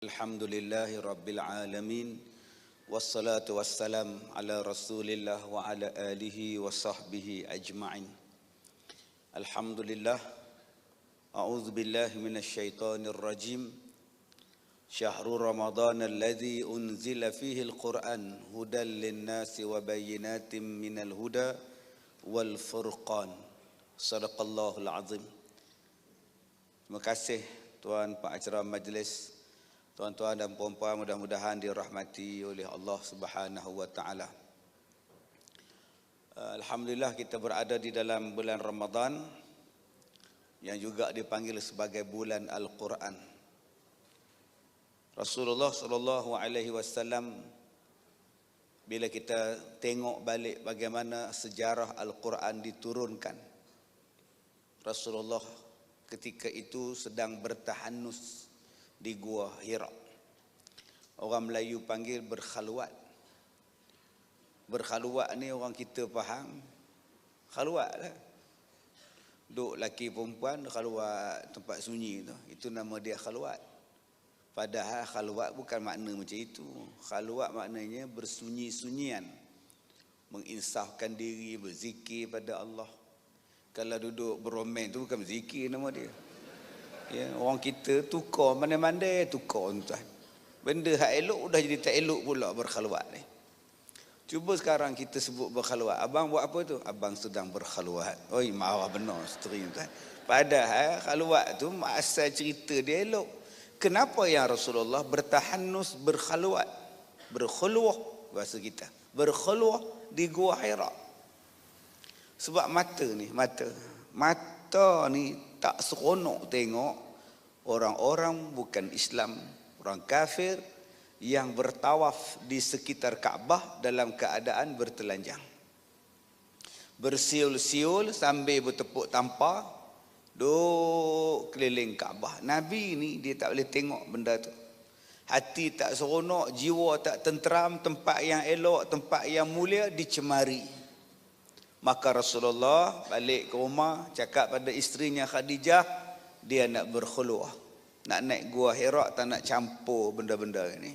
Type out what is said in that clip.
Alhamdulillahi Rabbil Alamin. Wassalatu wassalam ala Rasulillah wa ala alihi wa sahbihi ajma'in. Alhamdulillah. A'udzu billahi minasyaitonir rajim. Syahrul Ramadan alladzi unzila fihi al-Qur'an hudan lin-nasi wa bayyinatin minal huda wal furqan. Sadaqallahul azim. Terima kasih tuan pengacara majlis, tuan-tuan dan puan-puan, mudah-mudahan dirahmati oleh Allah Subhanahu wa taala. Alhamdulillah kita berada di dalam bulan Ramadan yang juga dipanggil sebagai bulan Al-Quran. Rasulullah sallallahu alaihi wasallam, bila kita tengok balik bagaimana sejarah Al-Quran diturunkan, Rasulullah ketika itu sedang bertahanus di Gua Hira. Orang Melayu panggil berkhalwat. Berkhalwat ni orang kita faham, khalwat lah. Duk laki perempuan khalwat tempat sunyi tu. Itu nama dia khalwat. Padahal khalwat bukan makna macam itu. Khalwat maknanya bersunyi-sunyian, menginsafkan diri, berzikir pada Allah. Kalau duduk beromen tu bukan berzikir nama dia. Ya, orang kita tukar mana-mana tukar tuan. Benda hak elok dah jadi tak elok pula berkhalwat ni. Cuba sekarang kita sebut berkhalwat. Abang buat apa tu? Abang sedang berkhalwat. Oi, marah benar isteri tuan. Padahal khalwat tu asal cerita dia elok. Kenapa ya Rasulullah bertahanus berkhalwat? Berkhulwah bahasa kita. Berkhulwah di Gua Hira. Sebab mata ni tak seronok tengok orang-orang bukan Islam, orang kafir yang bertawaf di sekitar Kaabah dalam keadaan bertelanjang, bersiul-siul sambil bertepuk tampar, duk keliling Kaabah. Nabi ni dia tak boleh tengok benda tu. Hati tak seronok, jiwa tak tenteram, tempat yang elok, tempat yang mulia dicemari. Maka Rasulullah balik ke rumah, cakap pada isterinya Khadijah, dia nak berkhulwah, nak naik Gua Hira, tak nak campur benda-benda ini.